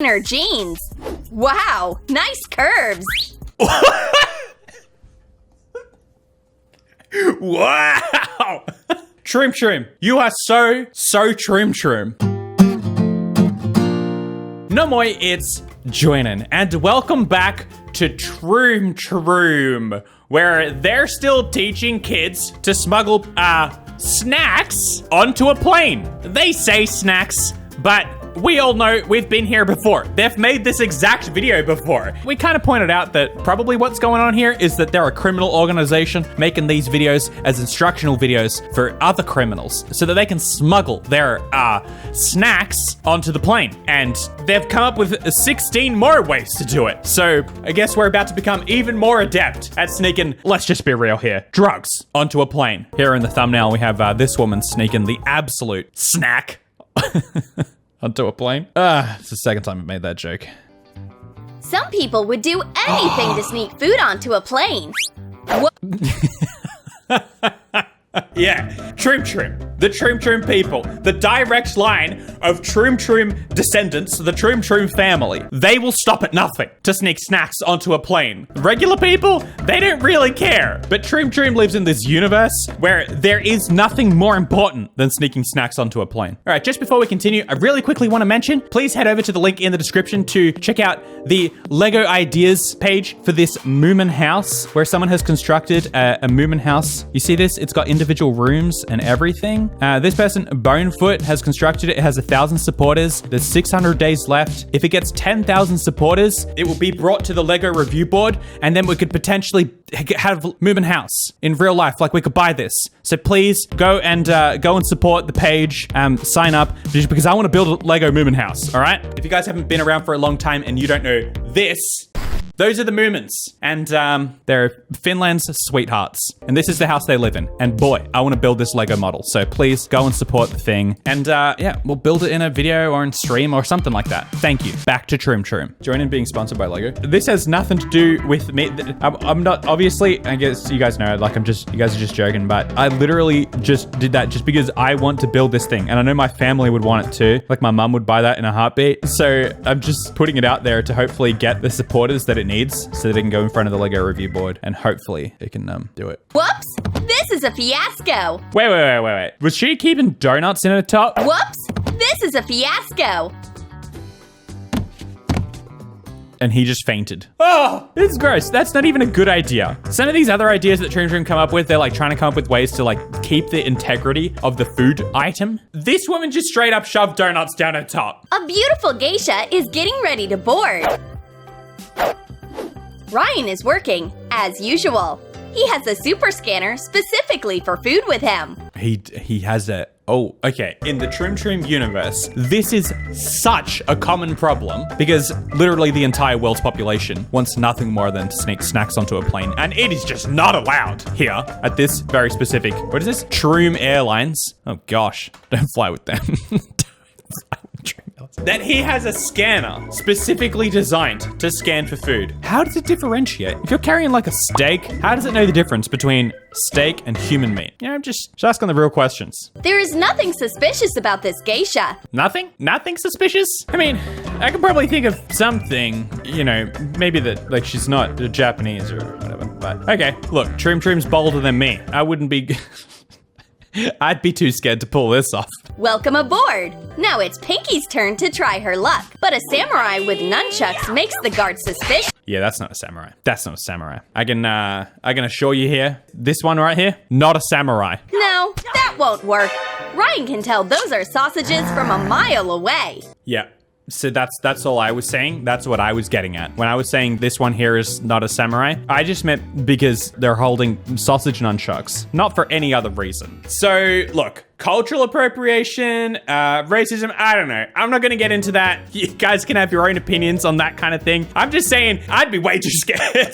her jeans. Wow, nice curves. Wow! Troom Troom, you are so Troom Troom. No more, it's Joinen, and welcome back to Troom Troom, where they're still teaching kids to smuggle, snacks onto a plane. They say snacks, but we all know we've been here before. They've made this exact video before. We kind of pointed out that probably what's going on here is that they're a criminal organization making these videos as instructional videos for other criminals so that they can smuggle their snacks onto the plane. And they've come up with 16 more ways to do it. So I guess we're about to become even more adept at sneaking, let's just be real here, drugs onto a plane. Here in the thumbnail, we have this woman sneaking the absolute snack onto a plane. It's the second time I've made that joke. Some people would do anything to sneak food onto a plane. Yeah, Troom Troom. The Troom Troom people. The direct line of Troom Troom descendants, the Troom Troom family. They will stop at nothing to sneak snacks onto a plane. Regular people, they don't really care. But Troom Troom lives in this universe where there is nothing more important than sneaking snacks onto a plane. All right, just before we continue, I really quickly want to mention, please head over to the link in the description to check out the LEGO ideas page for this Moomin House, where someone has constructed a Moomin House. You see this? It's got individual rooms and everything. This person, Bonefoot, has constructed it. It has 1,000 supporters. There's 600 days left. If it gets 10,000 supporters, it will be brought to the LEGO review board, and then we could potentially have Moomin House in real life. Like, we could buy this. So please go and support the page. Sign up, just because I want to build a LEGO Moomin House. All right. If you guys haven't been around for a long time and you don't know this, those are the Moomins, and they're Finland's sweethearts. And this is the house they live in. And boy, I want to build this LEGO model. So please go and support the thing. And yeah, we'll build it in a video or in stream or something like that. Thank you. Back to Troom Troom. Joinen being sponsored by LEGO. This has nothing to do with me. I'm not, obviously, I guess you guys know, like you guys are just joking, but I literally just did that just because I want to build this thing. And I know my family would want it too. Like, my mum would buy that in a heartbeat. So I'm just putting it out there to hopefully get the supporters that it needs so that it can go in front of the LEGO review board, and hopefully it can do it. Whoops! This is a fiasco! Wait. Was she keeping donuts in her top? Whoops! This is a fiasco! And he just fainted. Oh, it's gross. That's not even a good idea. Some of these other ideas that Troom Troom come up with, they're like trying to come up with ways to like keep the integrity of the food item. This woman just straight up shoved donuts down her top. A beautiful geisha is getting ready to board. Ryan is working, as usual. He has a super scanner specifically for food with him. He has a... Oh, okay. In the Troom Troom universe, this is such a common problem because literally the entire world's population wants nothing more than to sneak snacks onto a plane, and it is just not allowed here at this very specific... What is this? Troom Airlines. Oh gosh, don't fly with them. That he has a scanner specifically designed to scan for food. How does it differentiate? If you're carrying like a steak, how does it know the difference between steak and human meat? Yeah, I'm just asking the real questions. There is nothing suspicious about this geisha. Nothing? Nothing suspicious? I mean, I could probably think of something, you know, maybe that like she's not Japanese or whatever, but okay. Look, Troom Troom's bolder than me. I wouldn't be... I'd be too scared to pull this off. Welcome aboard. Now it's Pinky's turn to try her luck. But a samurai with nunchucks makes the guard suspicious. Yeah, that's not a samurai. That's not a samurai. I can assure you here, this one right here, not a samurai. No, that won't work. Ryan can tell those are sausages from a mile away. Yeah. So that's all I was saying. That's what I was getting at. When I was saying this one here is not a samurai, I just meant because they're holding sausage nunchucks, not for any other reason. So look, cultural appropriation, racism, I don't know. I'm not gonna get into that. You guys can have your own opinions on that kind of thing. I'm just saying I'd be way too scared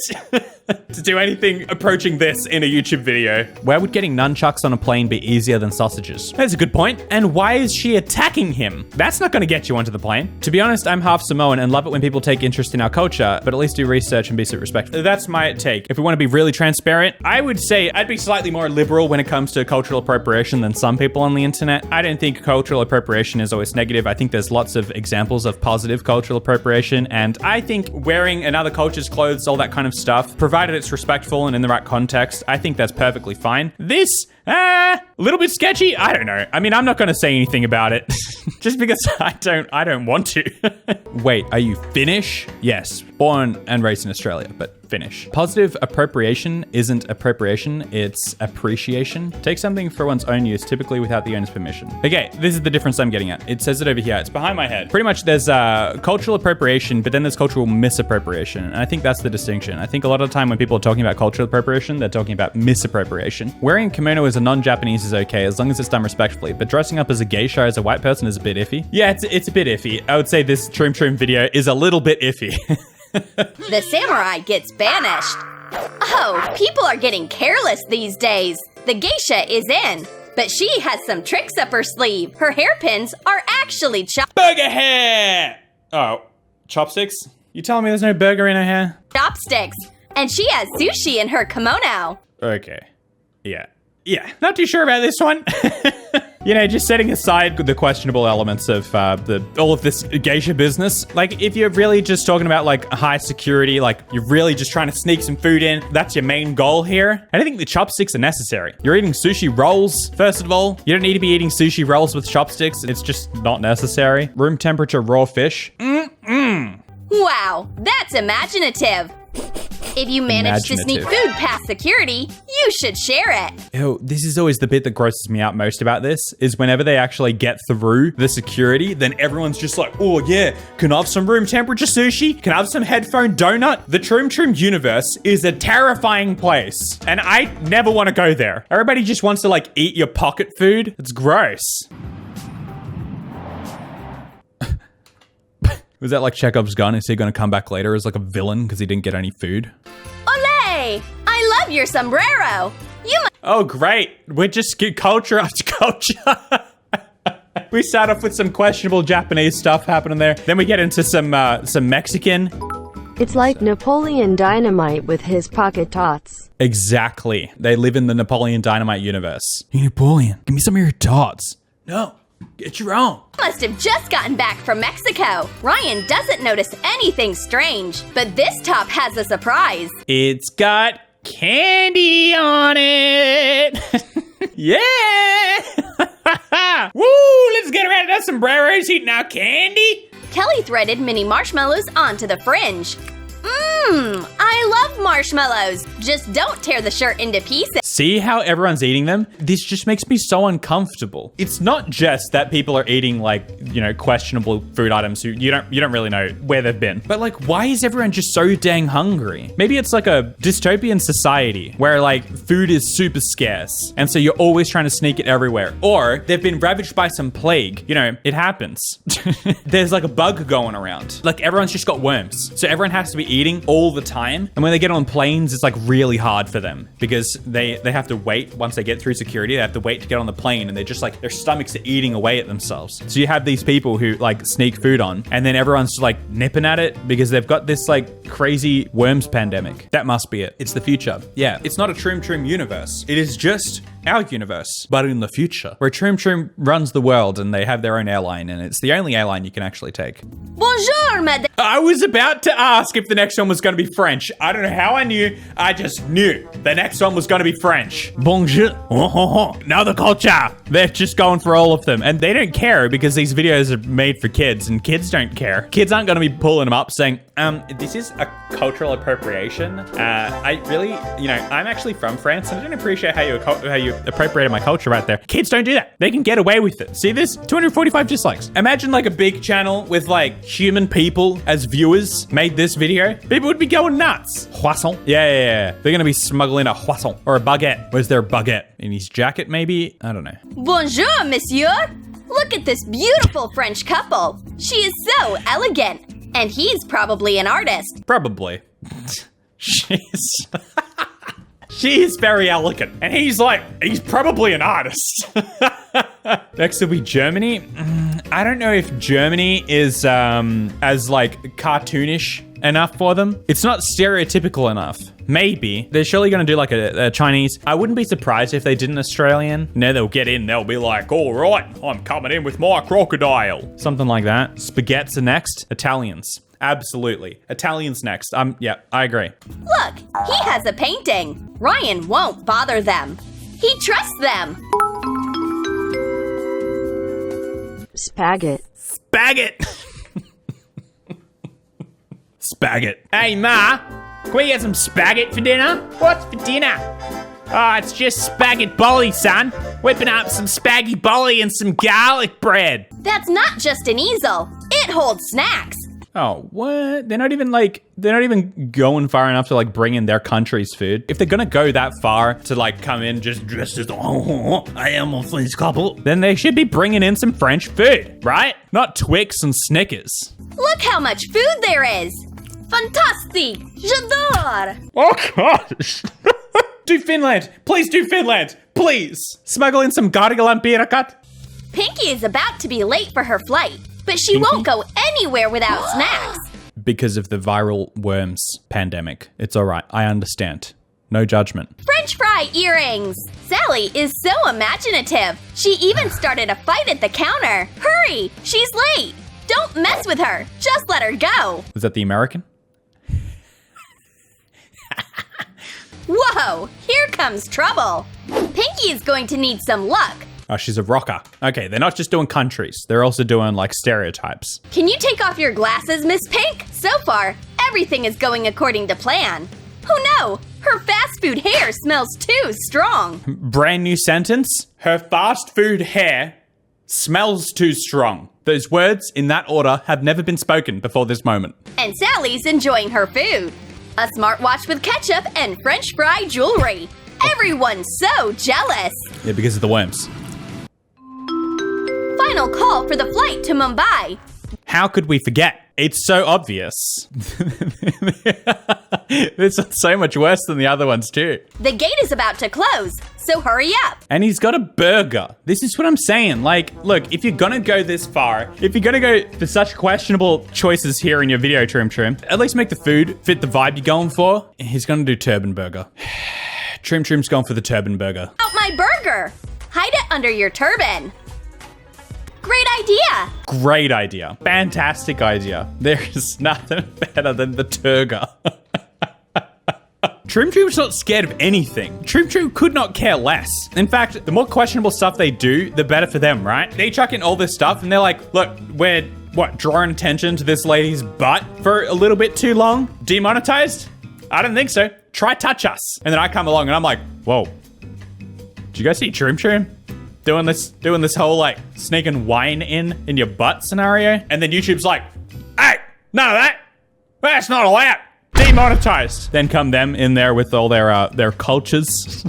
to do anything approaching this in a YouTube video. Where would getting nunchucks on a plane be easier than sausages? That's a good point. And why is she attacking him? That's not gonna get you onto the plane. To be honest, I'm half Samoan and love it when people take interest in our culture, but at least do research and be respectful. That's my take. If we wanna be really transparent, I would say I'd be slightly more liberal when it comes to cultural appropriation than some people. people on the internet. I don't think cultural appropriation is always negative. I think there's lots of examples of positive cultural appropriation, and I think wearing another culture's clothes, all that kind of stuff, provided it's respectful and in the right context, I think that's perfectly fine. This, a little bit sketchy. I don't know. I mean, I'm not going to say anything about it just because I don't want to. Wait, are you Finnish? Yes, born and raised in Australia, but Finnish. Positive appropriation isn't appropriation, it's appreciation. Take something for one's own use, typically without the owner's permission. Okay, this is the difference I'm getting at. It says it over here. It's behind my head. Pretty much there's cultural appropriation, but then there's cultural misappropriation. And I think that's the distinction. I think a lot of the time when people are talking about cultural appropriation, they're talking about misappropriation. Wearing a kimono as a non-Japanese is okay, as long as it's done respectfully, but dressing up as a geisha as a white person is a bit iffy. Yeah, it's a bit iffy. I would say this Troom Troom video is a little bit iffy. The samurai gets banished. Oh, people are getting careless these days. The geisha is in, but she has some tricks up her sleeve. Her hairpins are actually burger hair! Oh, chopsticks? You telling me there's no burger in her hair? chopsticks, and she has sushi in her kimono. Okay. Yeah. Not too sure about this one. You know, just setting aside the questionable elements of all of this geisha business. Like, if you're really just talking about like high security, like you're really just trying to sneak some food in, that's your main goal here. I don't think the chopsticks are necessary. You're eating sushi rolls, first of all. You don't need to be eating sushi rolls with chopsticks. It's just not necessary. Room temperature raw fish. Wow, that's imaginative. If you manage to sneak food past security, you should share it. Oh, this is always the bit that grosses me out most about this, is whenever they actually get through the security, then everyone's just like, oh yeah, can I have some room temperature sushi? Can I have some headphone donut? The Troom Troom universe is a terrifying place, and I never want to go there. Everybody just wants to like eat your pocket food. It's gross. Was that like Chekhov's gun? Is he going to come back later as like a villain because he didn't get any food? Olé! I love your sombrero. Oh, great. We're just culture after culture. We start off with some questionable Japanese stuff happening there. Then we get into some Mexican. It's like Napoleon Dynamite with his pocket tots. Exactly. They live in the Napoleon Dynamite universe. Hey, Napoleon, give me some of your tots. No. Get your own. Must have just gotten back from Mexico. Ryan doesn't notice anything strange, but this top has a surprise. It's got candy on it. Yeah. Woo, let's get around to that sombreros eating our candy. Kelly threaded mini marshmallows onto the fringe. I love marshmallows. Just don't tear the shirt into pieces. See how everyone's eating them? This just makes me so uncomfortable. It's not just that people are eating like, you know, questionable food items who you don't really know where they've been. But like, why is everyone just so dang hungry? Maybe it's like a dystopian society where like food is super scarce. And so you're always trying to sneak it everywhere. Or they've been ravaged by some plague. You know, it happens. There's like a bug going around. Like everyone's just got worms. So everyone has to be eating all the time. And when they get on planes, it's like really hard for them because they have to wait. Once they get through security, they have to wait to get on the plane, and they're just like, their stomachs are eating away at themselves. So you have these people who like sneak food on, and then everyone's just like nipping at it because they've got this like crazy worms pandemic. That must be it. It's the future. Yeah, it's not a Troom Troom universe. It is just our universe, but in the future, where Troom Troom runs the world and they have their own airline, and it's the only airline you can actually take. Bonjour, madame. I was about to ask if the next one was going to be French. I don't know how I knew. I just knew the next one was going to be French. Bonjour. Now the culture. They're just going for all of them, and they don't care because these videos are made for kids, and kids don't care. Kids aren't going to be pulling them up saying, this is a cultural appropriation. I really, you know, I'm actually from France, and I don't appreciate how you appropriated my culture right there. Kids don't do that. They can get away with it. See this? 245 dislikes. Imagine like a big channel with like human people as viewers made this video. People would be going nuts. Croissant. Yeah. They're going to be smuggling a croissant or a baguette. Where's their baguette? In his jacket, maybe? I don't know. Bonjour, monsieur. Look at this beautiful French couple. She is so elegant. And he's probably an artist. Probably. She's very elegant. And he's probably an artist. Next will be Germany. I don't know if Germany is as like cartoonish enough for them. It's not stereotypical enough. Maybe. They're surely gonna do like a Chinese. I wouldn't be surprised if they did an Australian. No, they'll get in. They'll be like, all right, I'm coming in with my crocodile. Something like that. Spaghettis are next. Italians. Absolutely. Italians next. Yeah, I agree. Look, he has a painting. Ryan won't bother them. He trusts them. Spaghet. Spaghet. Spaghet. Hey, Ma. Can we get some spaghet for dinner? What's for dinner? Oh, it's just spaghet bolly, son. Whipping up some spaggy bolly and some garlic bread. That's not just an easel. It holds snacks. Oh, what? They're not even going far enough to like bring in their country's food. If they're gonna go that far to like come in just dressed as, oh, I am a French couple, then they should be bringing in some French food, right? Not Twix and Snickers. Look how much food there is. Fantastic. J'adore. Oh gosh. Do Finland. Please do Finland. Please. Smuggle in some gargalampiirakat. Pinky is about to be late for her flight, but she won't go anywhere without snacks. Because of the viral worms pandemic. It's all right. I understand. No judgment. French fry earrings. Sally is so imaginative. She even started a fight at the counter. Hurry, she's late. Don't mess with her. Just let her go. Is that the American? Whoa, here comes trouble. Pinky is going to need some luck. Oh, she's a rocker. Okay, they're not just doing countries. They're also doing like stereotypes. Can you take off your glasses, Miss Pink? So far, everything is going according to plan. Oh no, her fast food hair smells too strong. Brand new sentence. Her fast food hair smells too strong. Those words in that order have never been spoken before this moment. And Sally's enjoying her food. A smartwatch with ketchup and French fry jewelry. Everyone's so jealous. Yeah, because of the worms. Final call for the flight to Mumbai. How could we forget? It's so obvious. This is so much worse than the other ones too. The gate is about to close, so hurry up. And he's got a burger. This is what I'm saying. Like, look, if you're gonna go this far, if you're gonna go for such questionable choices here in your video, Troom Troom, at least make the food fit the vibe you're going for. He's gonna do turban burger. Troom Troom's going for the turban burger. Out my burger. Hide it under your turban. Great idea. Great idea. Fantastic idea. There is nothing better than the turger. Troom Troom's not scared of anything. Troom Troom could not care less. In fact, the more questionable stuff they do, the better for them, right? They chuck in all this stuff and they're like, look, we're, drawing attention to this lady's butt for a little bit too long? Demonetized? I don't think so. Try touch us. And then I come along and I'm like, whoa. Did you guys see Troom Troom? Doing this whole like sneaking wine in your butt scenario. And then YouTube's like, hey, none of that. That's not allowed. Demonetized. Then come them in there with all their cultures.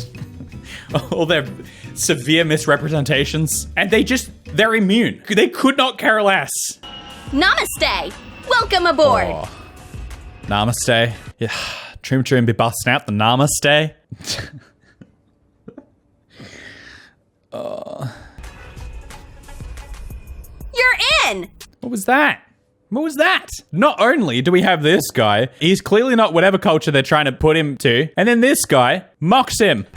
All their severe misrepresentations. And they're immune. They could not care less. Namaste. Welcome aboard. Oh. Namaste. Yeah. Troom Troom be busting out the namaste. You're in. What was that? What was that? Not only do we have this guy, he's clearly not whatever culture they're trying to put him to, and then this guy mocks him.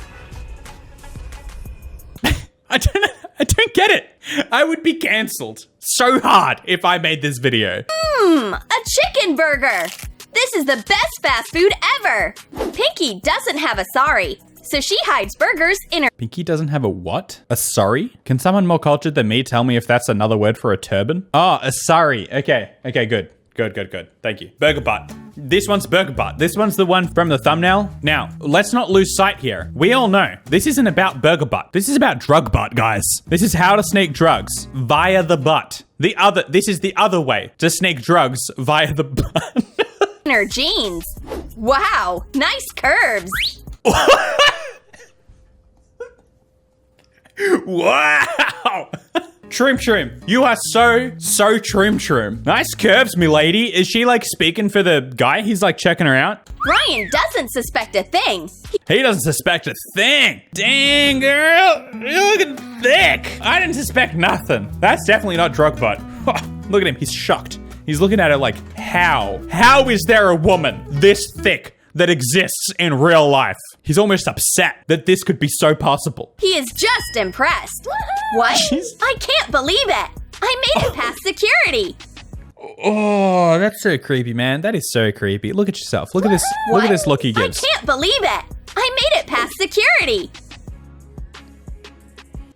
I don't get it. I would be cancelled so hard if I made this video. A chicken burger. This is the best fast food ever. Pinky doesn't have a sorry, so she hides burgers in her— Pinky doesn't have a what? A sorry? Can someone more cultured than me tell me if that's another word for a turban? Oh, a sorry. Okay, good. Good. Thank you. Burger butt. This one's burger butt. This one's the one from the thumbnail. Now, let's not lose sight here. We all know this isn't about burger butt. This is about drug butt, guys. This is how to sneak drugs via the butt. This is the other way to sneak drugs via the butt. in her jeans. Wow, nice curves. Wow! Troom Troom, you are so Troom Troom. Nice curves, me lady. Is she like speaking for the guy? He's like checking her out. Ryan doesn't suspect a thing. He doesn't suspect a thing. Dang, girl, you're looking thick. I didn't suspect nothing. That's definitely not drug butt. Look at him, he's shocked. He's looking at it like, how? How is there a woman this thick that exists in real life? He's almost upset that this could be so possible. He is just impressed. What? I can't believe it. I made it past security. Oh, that's so creepy, man. That is so creepy. Look at yourself. Look at this. Look at this look he gives. I can't believe it. I made it past security.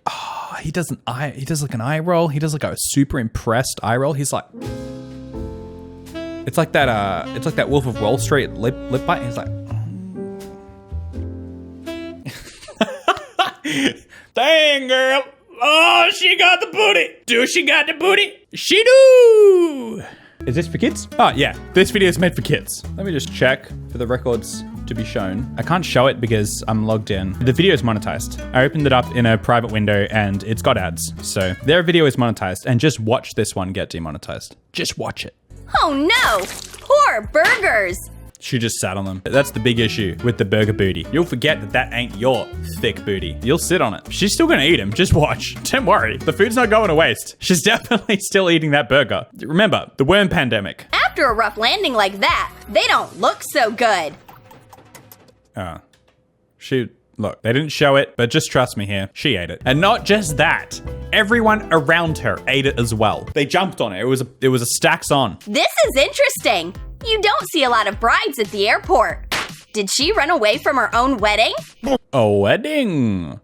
Oh, he does like an eye roll. He does like a super impressed eye roll. He's like, it's like that Wolf of Wall Street lip bite. He's like, dang, girl. Oh, she got the booty. Do she got the booty? She do. Is this for kids? Oh, yeah. This video is made for kids. Let me just check for the records to be shown. I can't show it because I'm logged in. The video is monetized. I opened it up in a private window and it's got ads. So their video is monetized and just watch this one get demonetized. Just watch it. Oh no, poor burgers. She just sat on them. That's the big issue with the burger booty. You'll forget that that ain't your thick booty. You'll sit on it. She's still gonna eat him. Just watch. Don't worry. The food's not going to waste. She's definitely still eating that burger. Remember, the worm pandemic. After a rough landing like that, they don't look so good. Look, they didn't show it, but just trust me here. She ate it. And not just that. Everyone around her ate it as well. They jumped on it. It was a stacks on. This is interesting. You don't see a lot of brides at the airport. Did she run away from her own wedding? A wedding.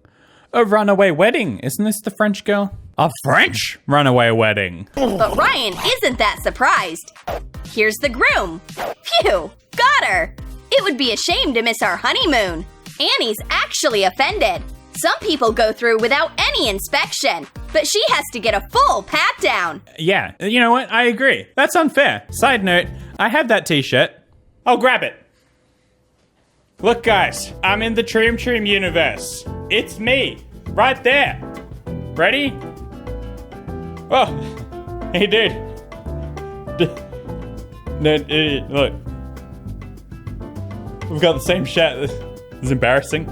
A runaway wedding. Isn't this the French girl? A French runaway wedding. But Ryan isn't that surprised. Here's the groom. Phew, got her. It would be a shame to miss our honeymoon. Annie's actually offended. Some people go through without any inspection, but she has to get a full pat down. Yeah, you know what? I agree. That's unfair. Side note, I have that t-shirt. I'll grab it. Look, guys, I'm in the Troom Troom universe. It's me, right there. Ready? Oh, hey, dude. Look. We've got the same shirt. It's embarrassing.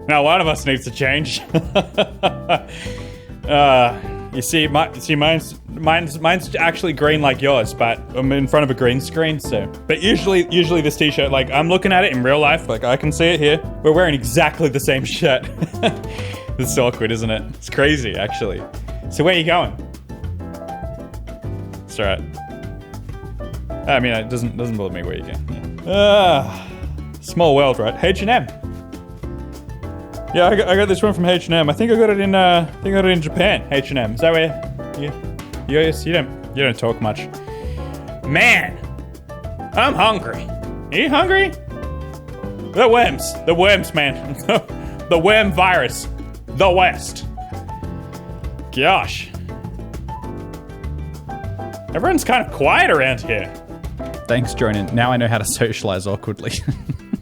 Now one of us needs to change. You see, mine's actually green like yours, but I'm in front of a green screen, so. But usually this t-shirt, like I'm looking at it in real life, like I can see it here. We're wearing exactly the same shirt. It's so awkward, isn't it? It's crazy, actually. So where are you going? It's alright. I mean, it doesn't bother me where you go. Small world, right? H&M. Yeah, I got this one from H&M. I think I got it in Japan. H&M. Is that where you don't talk much. Man, I'm hungry. Are you hungry? The worms, man. The worm virus. The West. Gosh. Everyone's kind of quiet around here. Thanks, Joinen. Now I know how to socialize awkwardly.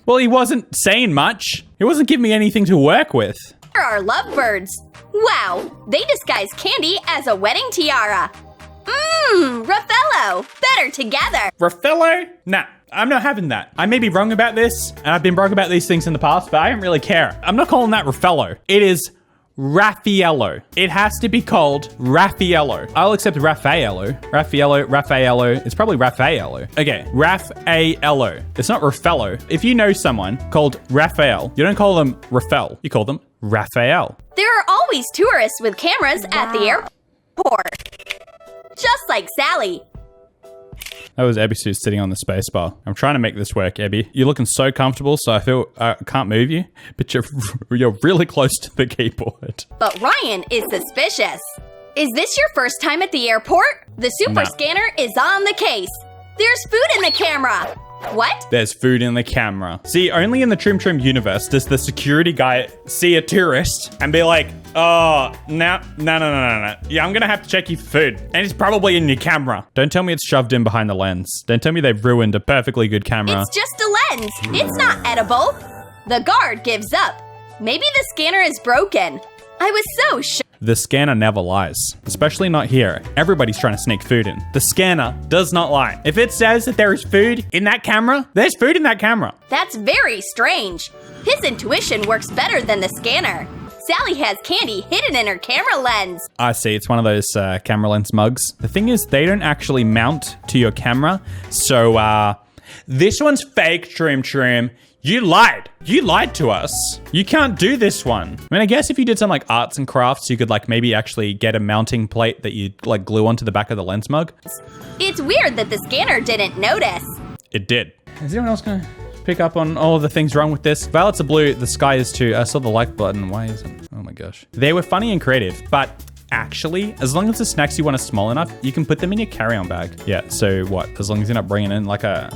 Well, he wasn't saying much. He wasn't giving me anything to work with. There are lovebirds. Wow, they disguise candy as a wedding tiara. Raffaello, better together. Raffaello? Nah, I'm not having that. I may be wrong about this, and I've been wrong about these things in the past, but I don't really care. I'm not calling that Raffaello. It is Raffaello. It has to be called Raffaello. I'll accept Raffaello. Raffaello. It's probably Raffaello. Okay, Raffaello. It's not Raffaello. If you know someone called Raphael, you don't call them Raphael. You call them Raphael. There are always tourists with cameras at the airport. Just like Sally. That was Ebby Sue sitting on the spacebar. I'm trying to make this work, Ebby. You're looking so comfortable, so I feel I can't move you, but you're really close to the keyboard. But Ryan is suspicious. Is this your first time at the airport? The super scanner is on the case. There's food in the camera. What? There's food in the camera. See, only in the Troom Troom universe does the security guy see a tourist and be like, oh, no. Yeah, I'm gonna have to check you for food. And it's probably in your camera. Don't tell me it's shoved in behind the lens. Don't tell me they've ruined a perfectly good camera. It's just a lens. It's not edible. The guard gives up. Maybe the scanner is broken. I was so shocked. The scanner never lies, especially not here. Everybody's trying to sneak food in. The scanner does not lie. If it says that there is food in that camera, there's food in that camera. That's very strange. His intuition works better than the scanner. Sally has candy hidden in her camera lens. I see, it's one of those camera lens mugs. The thing is, they don't actually mount to your camera. So, this one's fake, Troom Troom. You lied. You lied to us. You can't do this one. I mean, I guess if you did some like arts and crafts, you could like maybe actually get a mounting plate that you like glue onto the back of the lens mug. It's weird that the scanner didn't notice. It did. Is anyone else gonna pick up on all the things wrong with this? Violets are blue, the sky is too. I saw the like button, why isn't it? Oh my gosh. They were funny and creative, but actually, as long as the snacks you want are small enough, you can put them in your carry-on bag. Yeah, so what? As long as you're not bringing in like a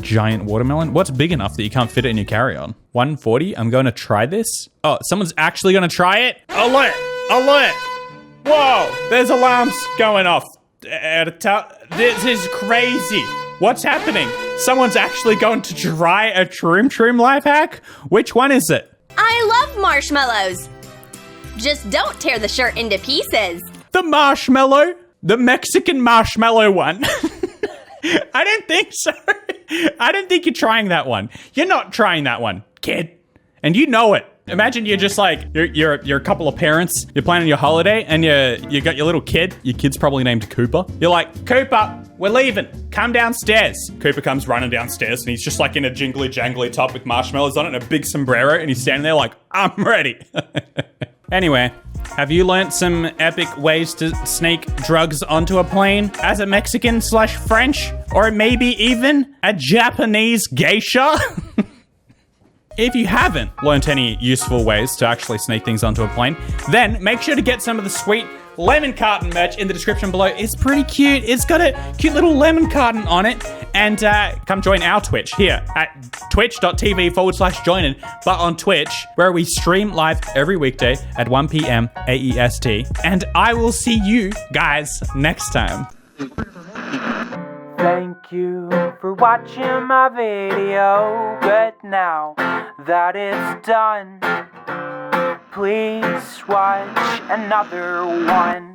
giant watermelon? What's big enough that you can't fit it in your carry-on? 140, I'm going to try this. Oh, someone's actually going to try it? Alert, alert. Whoa, there's alarms going off. This is crazy. What's happening? Someone's actually going to try a Troom Troom life hack? Which one is it? I love marshmallows. Just don't tear the shirt into pieces. The marshmallow? The Mexican marshmallow one. I don't think so. I don't think you're trying that one. You're not trying that one, kid. And you know it. Imagine you're just like, you're a couple of parents, you're planning your holiday, and you got your little kid. Your kid's probably named Cooper. You're like, Cooper, we're leaving. Come downstairs. Cooper comes running downstairs, and he's just like in a jingly jangly top with marshmallows on it and a big sombrero, and he's standing there like, I'm ready. Anyway, have you learnt some epic ways to sneak drugs onto a plane as a Mexican/French, or maybe even a Japanese geisha? If you haven't learnt any useful ways to actually sneak things onto a plane, then make sure to get some of the sweet lemon carton merch in the description below. It's pretty cute. It's got a cute little lemon carton on it. And come join our Twitch here at twitch.tv/Joinen, but on Twitch, where we stream live every weekday at 1 p.m. AEST. And I will see you guys next time. Thank you for watching my video, but now that it's done, please watch another one.